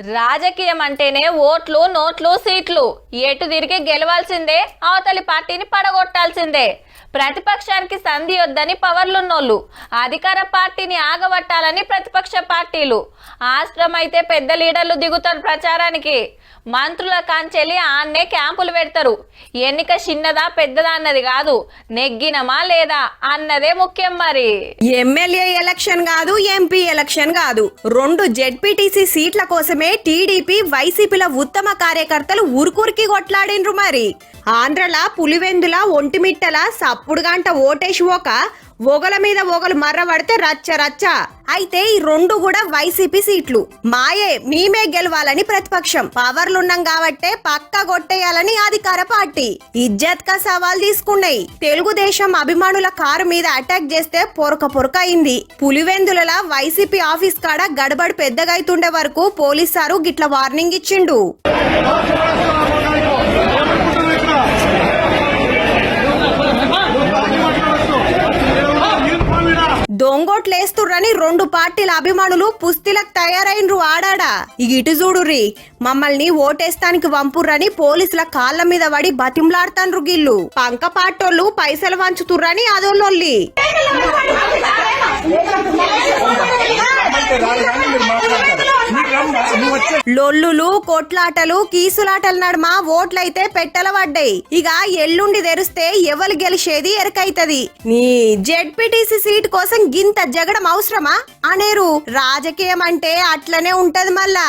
రాజకీయం అంటేనే ఓట్లు నోట్లు సీట్లు ఎటు తిరిగి గెలవాల్సిందే, అవతలి పార్టీని పడగొట్టాల్సిందే. ప్రతిపక్షానికి సంధి వద్దని పవర్లున్నోళ్ళు, అధికార పార్టీని ఆగబట్టాలని ప్రతిపక్ష పార్టీలు. ఆశ్రమైతే పెద్ద లీడర్లు దిగుతారు ప్రచారానికి. మంత్రుల కాంచెలి ఆన్నే క్యాంపులు పెడతారు. ఎన్నిక చిన్నదా పెద్దదా అన్నది కాదు, నెగ్గినమా లేదా అన్నదే ముఖ్యం. మరి ఎమ్మెల్యే ఎలక్షన్ కాదు, ఎంపీ ఎలక్షన్ కాదు, రెండు జెడ్పీటీసీ సీట్ల కోసమే టీడీపీ వైసీపీల ఉత్తమ కార్యకర్తలు ఉరుకురికి కొట్లాడినరు. మరి ఆంధ్రల పులివెందుల ఒంటిమిట్టల సప్పుడు గంట ఓటేసి ఒగల మీద ఒగలు మర్రబడితే రచ్చ రచ్చ. అయితే ఈ రెండు కూడా వైసీపీ సీట్లు. మాయే మేమే గెలవాలని ప్రతిపక్షం, పవర్లున్నాం కాబట్టే పక్క కొట్టేయాలని అధికార పార్టీ ఇజ్జత్ కా సవాల్ తీసుకున్నాయి. తెలుగుదేశం అభిమానుల కారు మీద అటాక్ చేస్తే పొరక అయింది. పులివెందుల వైసీపీ ఆఫీస్ కాడ గడబడి పెద్దగా అవుతుండే వరకు పోలీసారు గిట్ల వార్నింగ్ ఇచ్చిండు. దొంగోట్లేస్తుర్రని రెండు పార్టీల అభిమానులు పుస్తిలకు తయారైనరు. ఆడాడా ఇటు చూడుర్రి, మమ్మల్ని ఓటేస్తానికి వంపుర్రని పోలీసుల కాళ్ళ మీద పడి బతింలాడుతాన్రు. గిల్లు పంక పాటోళ్ళు పైసలు వంచుతుర్రని అదోళ్ళొల్లి. లొల్లులు కొట్లాటలు కీసులాటల నడుమ ఓట్లయితే పెట్టల పడ్డాయి. ఇక ఎల్లుండి తెరిస్తే ఎవరు గెలిచేది ఎరకైతది. నీ జెడ్పీటీసీ సీట్ కోసం గింత జగడం అవసరమా అనేరు. రాజకీయం అంటే అట్లనే ఉంటది మళ్ళా.